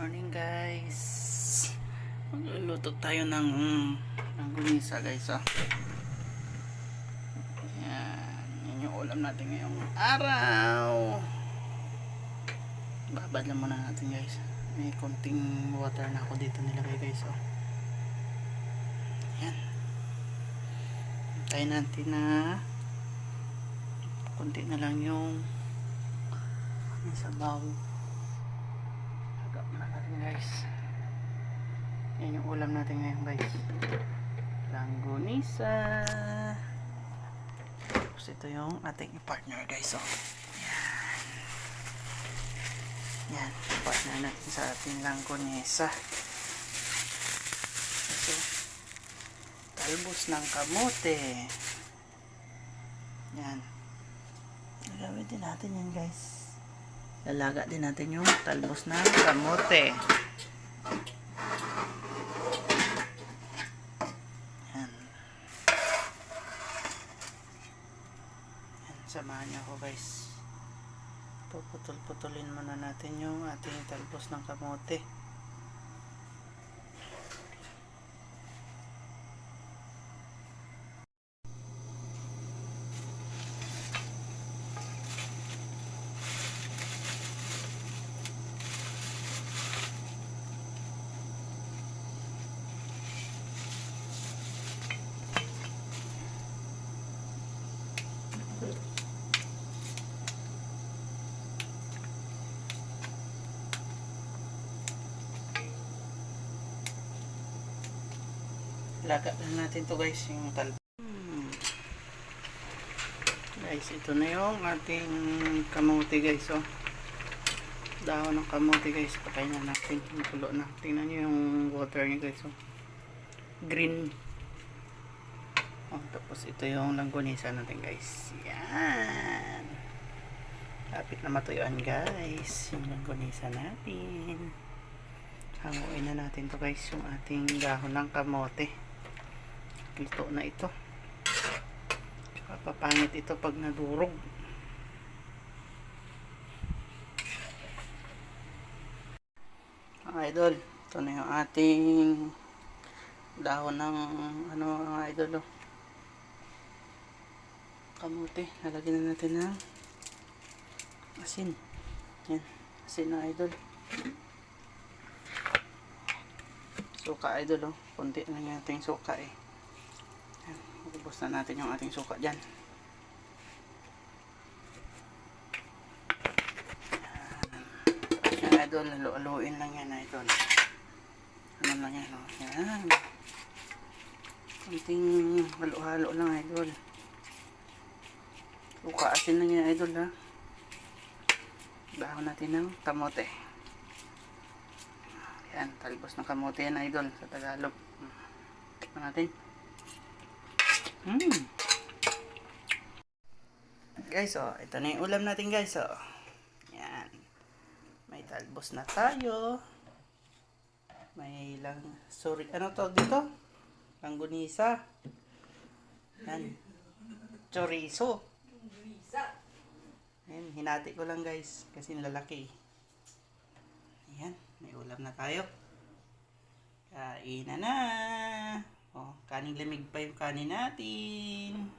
Morning guys. Magluluto tayo ng gumisa guys. Yan yung ulam natin ngayong araw. Babad lang muna natin guys. May konting water na ako dito nilagay guys. Yan. Tayo natin na konti na lang yung sabaw. Agap na natin guys. Yan yung ulam natin ngayon guys. Langgonisa. Tapos ito yung ating partner guys. Yan. Yan. Partner natin sa ating langgonisa. Ito. Talbos ng kamote. Yan. Gagawin din natin yan guys. Lalaga din natin yung talbos ng kamote. Yan. Yan. Samahan niyo ako guys. Puputol-putulin muna natin yung ating talbos ng kamote. Laga lang natin to guys yung talbos. Guys, ito na yung ating kamote guys. Dahon ng kamote guys, patay na natin, makulo na. Tingnan nyo yung water niya guys. Green. Tapos ito yung langgonisa natin guys. Yan. Lapit na matuyuan guys yung langgonisa natin. Hanguin na natin to guys yung ating dahon ng kamote. Luto na ito. Papangit ito pag nadurog. Mga idol, ito na yung ating dahon ng mga idol. Kamote. Lalagyan na natin ng asin. Yan. Asin na idol. Suka idol. Kunti lang yung ating suka eh. Yan. Ubos na natin yung ating suka dyan. Yan idol. Halo-haloin lang yan idol. Ano lang yan. Yan. Kunting halo-halo lang idol. Suka asin lang yan idol ha. Dahon natin ng kamote. Yan, talbos ng kamote yan idol sa Tagalog. Tikman natin. Guys, ito na yung ulam natin guys. Yan. May talbos na tayo. May ano to dito? Langgonisa. Yan. Chorizo. Yan, hinati ko lang guys kasi lalaki. Ayan, may ulam na tayo. Kain na. Kaning lamig pa yung kanin natin.